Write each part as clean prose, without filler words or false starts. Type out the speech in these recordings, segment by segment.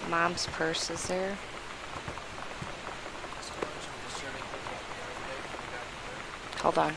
Mom's purse is there. Hold on.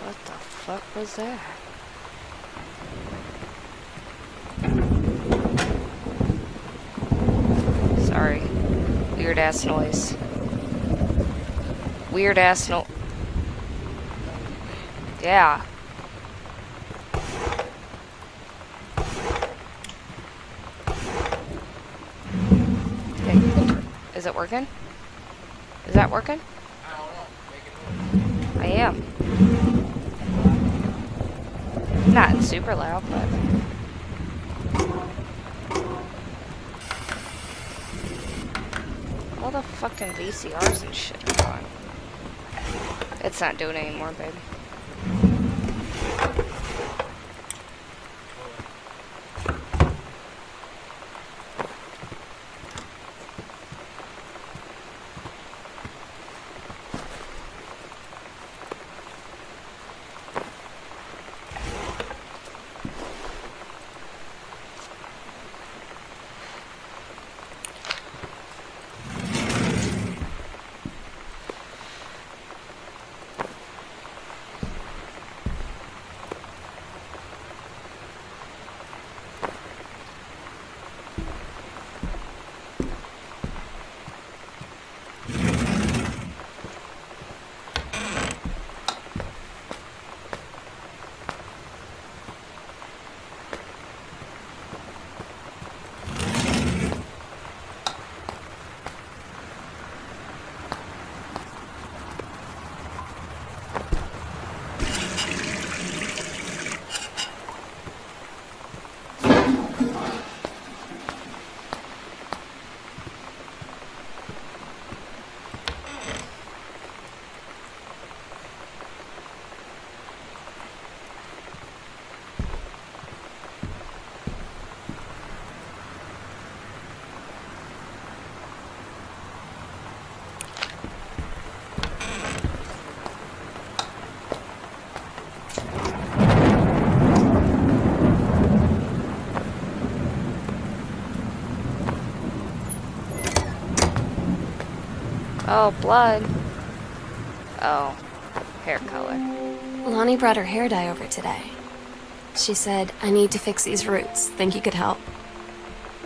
What the fuck was that? Sorry. Weird ass noise. Weird ass no. Yeah. Okay. Is it working? Is that working? I don't know. I am. Not super loud, but. All the fucking VCRs and shit are gone. It's not doing it anymore, babe. Oh, blood. Oh, hair color. Lonnie brought her hair dye over today. She said, I need to fix these roots. Think you could help?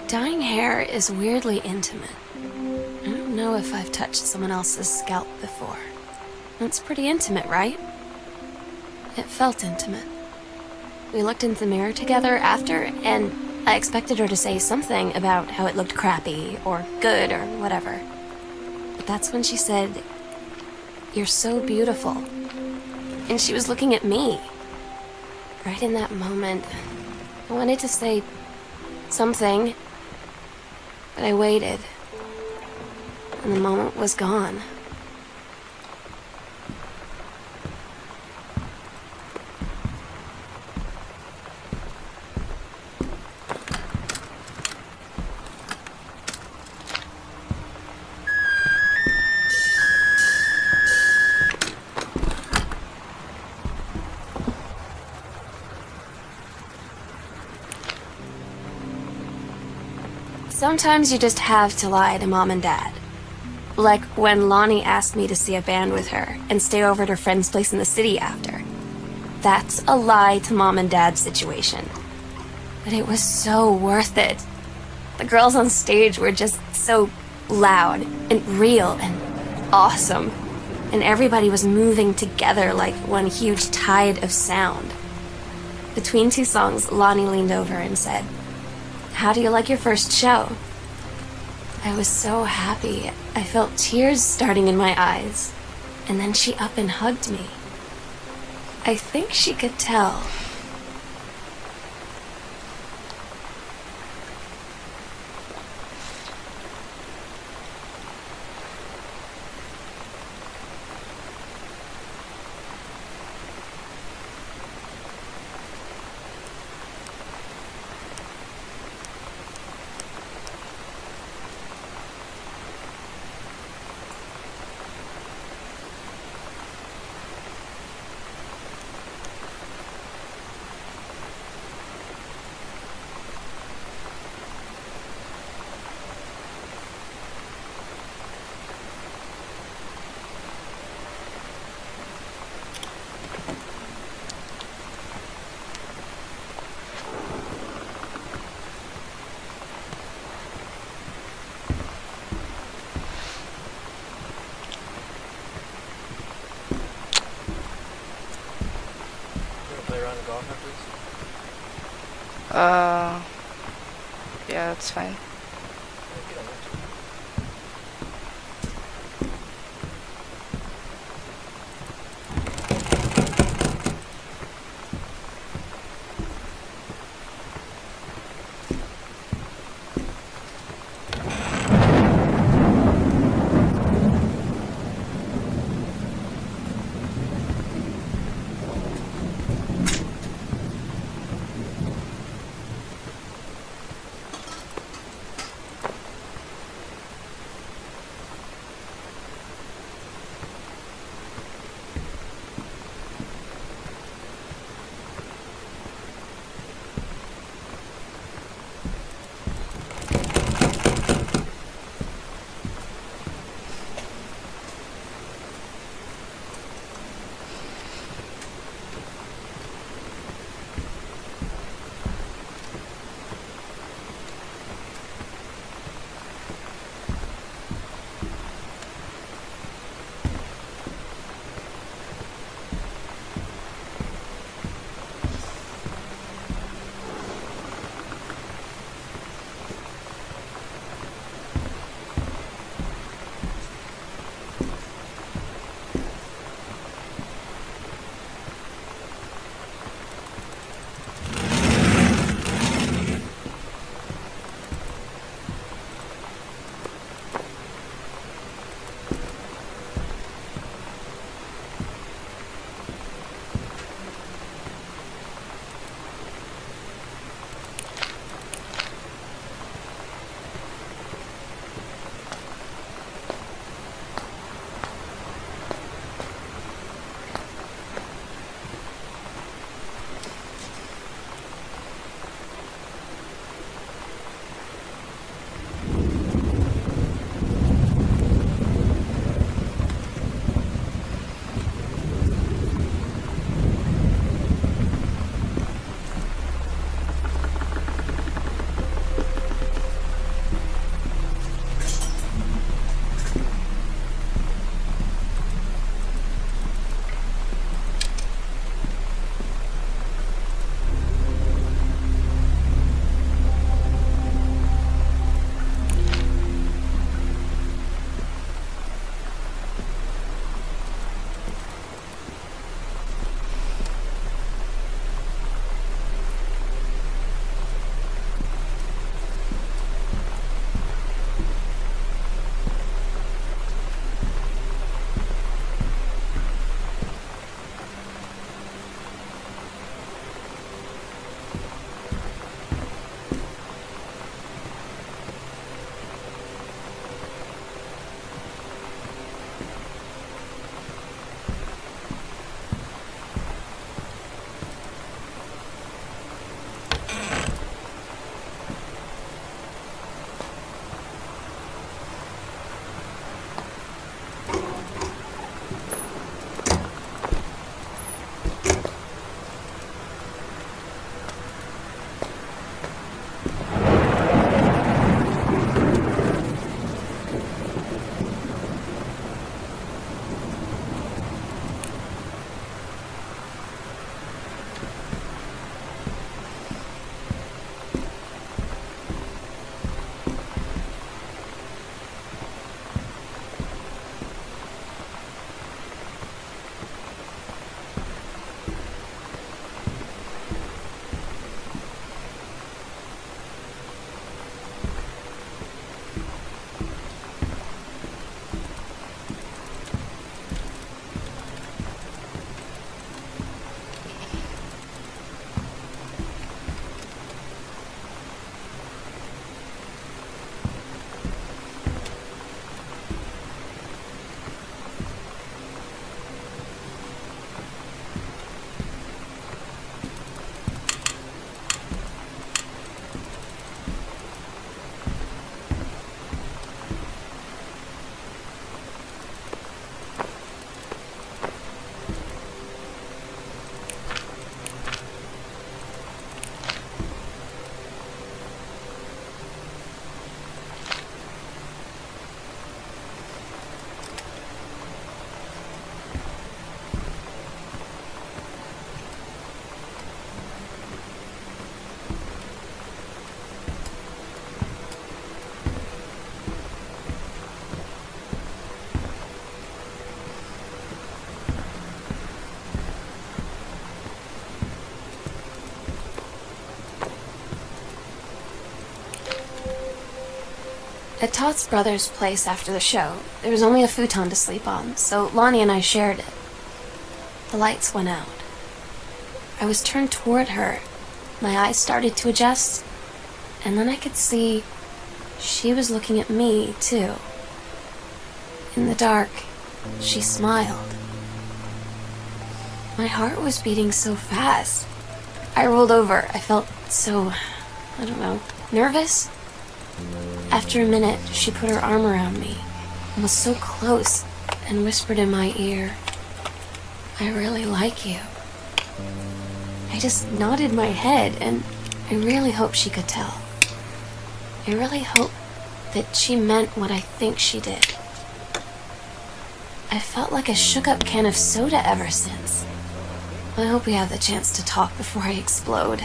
Dyeing hair is weirdly intimate. I don't know if I've touched someone else's scalp before. It's pretty intimate, right? It felt intimate. We looked in the mirror together after, and I expected her to say something about how it looked crappy, or good, or whatever. But that's when she said, "You're so beautiful." And she was looking at me. Right in that moment, I wanted to say something, but I waited, and the moment was gone. Sometimes you just have to lie to Mom and Dad. Like when Lonnie asked me to see a band with her and stay over at her friend's place in the city after. That's a lie to Mom and Dad situation. But it was so worth it. The girls on stage were just so loud and real and awesome. And everybody was moving together like one huge tide of sound. Between two songs, Lonnie leaned over and said, "How do you like your first show?" I was so happy. I felt tears starting in my eyes. And then she up and hugged me. I think she could tell. off after this? Yeah, that's fine. Yeah, if you don't want to. At Todd's brother's place after the show, there was only a futon to sleep on, so Lonnie and I shared it. The lights went out. I was turned toward her. My eyes started to adjust, and then I could see she was looking at me, too. In the dark, she smiled. My heart was beating so fast. I rolled over. I felt so, I don't know, nervous. After a minute, she put her arm around me and was so close and whispered in my ear, "I really like you." I just nodded my head, and I really hope she could tell. I really hope that she meant what I think she did. I felt like a shook-up can of soda ever since. I hope we have the chance to talk before I explode.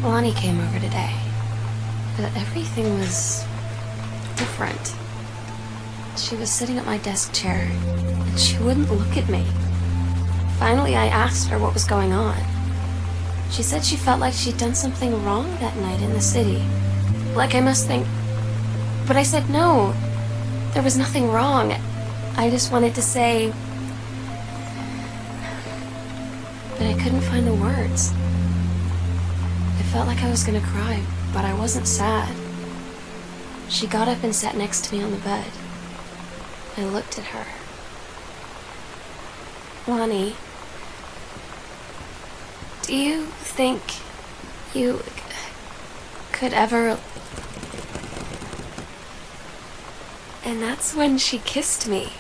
Lonnie came over today, but everything was different. She was sitting at my desk chair, and she wouldn't look at me. Finally, I asked her what was going on. She said she felt like she'd done something wrong that night in the city. Like I must think... But I said no, there was nothing wrong. I just wanted to say... But I couldn't find the words. I felt like I was gonna cry, but I wasn't sad. She got up and sat next to me on the bed. I looked at her. Lonnie, do you think you could ever... And that's when she kissed me.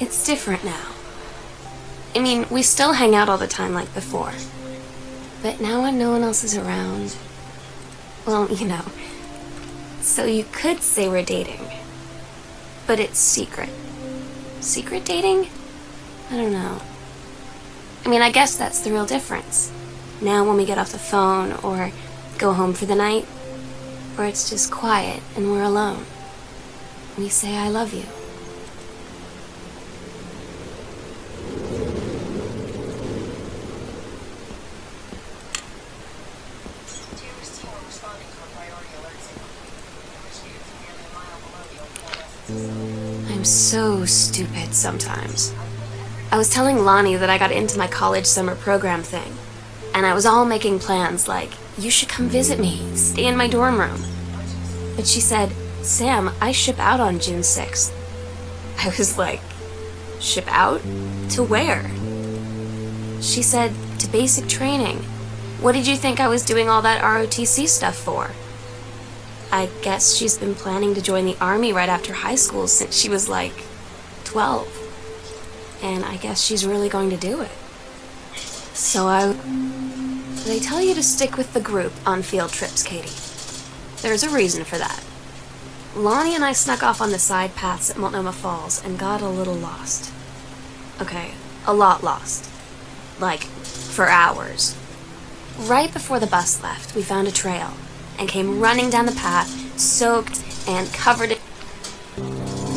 It's different now. I mean, we still hang out all the time like before. But now when no one else is around... Well, you know. So you could say we're dating. But it's secret. Secret dating? I don't know. I mean, I guess that's the real difference. Now when we get off the phone or go home for the night, or it's just quiet and we're alone, we say I love you. I'm so stupid sometimes. I was telling Lonnie that I got into my college summer program thing, and I was all making plans like, you should come visit me, stay in my dorm room. But she said, Sam, I ship out on June 6th. I was like, ship out? To where? She said, to basic training. What did you think I was doing all that ROTC stuff for? I guess she's been planning to join the army right after high school since she was like 12. And I guess she's really going to do it. So they tell you to stick with the group on field trips, Katie. There's a reason for that. Lonnie and I snuck off on the side paths at Multnomah Falls and got a little lost. Okay, a lot lost. Like, for hours. Right before the bus left, we found a trail and came running down the path, soaked and covered in...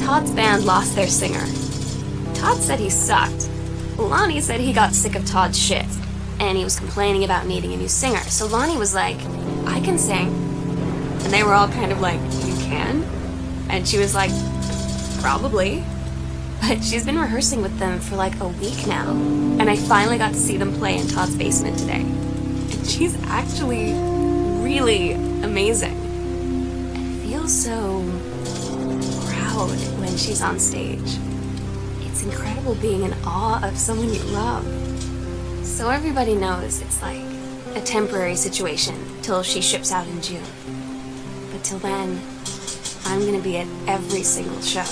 Todd's band lost their singer. Todd said he sucked. Lonnie said he got sick of Todd's shit, and he was complaining about needing a new singer. So Lonnie was like, I can sing. And they were all kind of like, you can? And she was like, probably. But she's been rehearsing with them for like a week now, and I finally got to see them play in Todd's basement today. And she's actually really amazing. I feel so proud when she's on stage. It's incredible being in awe of someone you love. So everybody knows it's like a temporary situation till she ships out in June. But till then, I'm gonna be at every single show.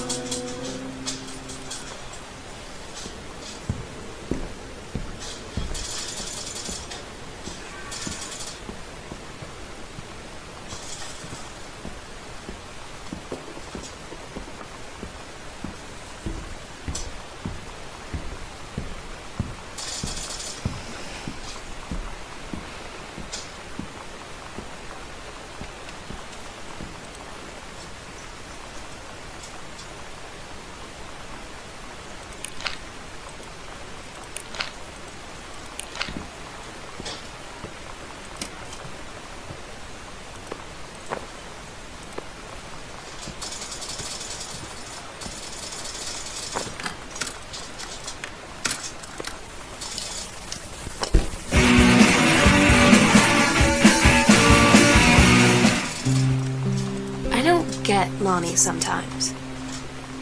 Get Lonnie sometimes.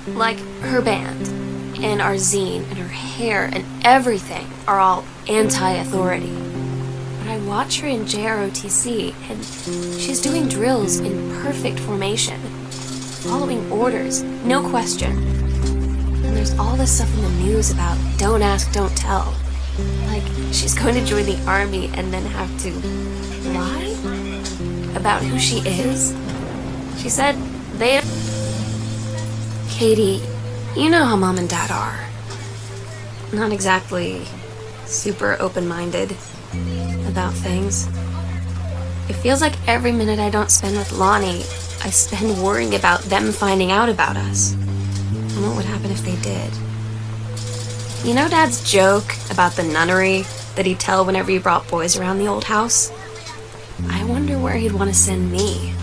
Like, her band, and our zine, and her hair, and everything are all anti-authority. But I watch her in JROTC, and she's doing drills in perfect formation, following orders, no question. And there's all this stuff in the news about don't ask, don't tell. Like, she's going to join the army and then have to lie about who she is. She said they... Katie, you know how Mom and Dad are. Not exactly super open-minded about things. It feels like every minute I don't spend with Lonnie, I spend worrying about them finding out about us. And what would happen if they did? You know Dad's joke about the nunnery that he'd tell whenever he brought boys around the old house? I wonder where he'd want to send me.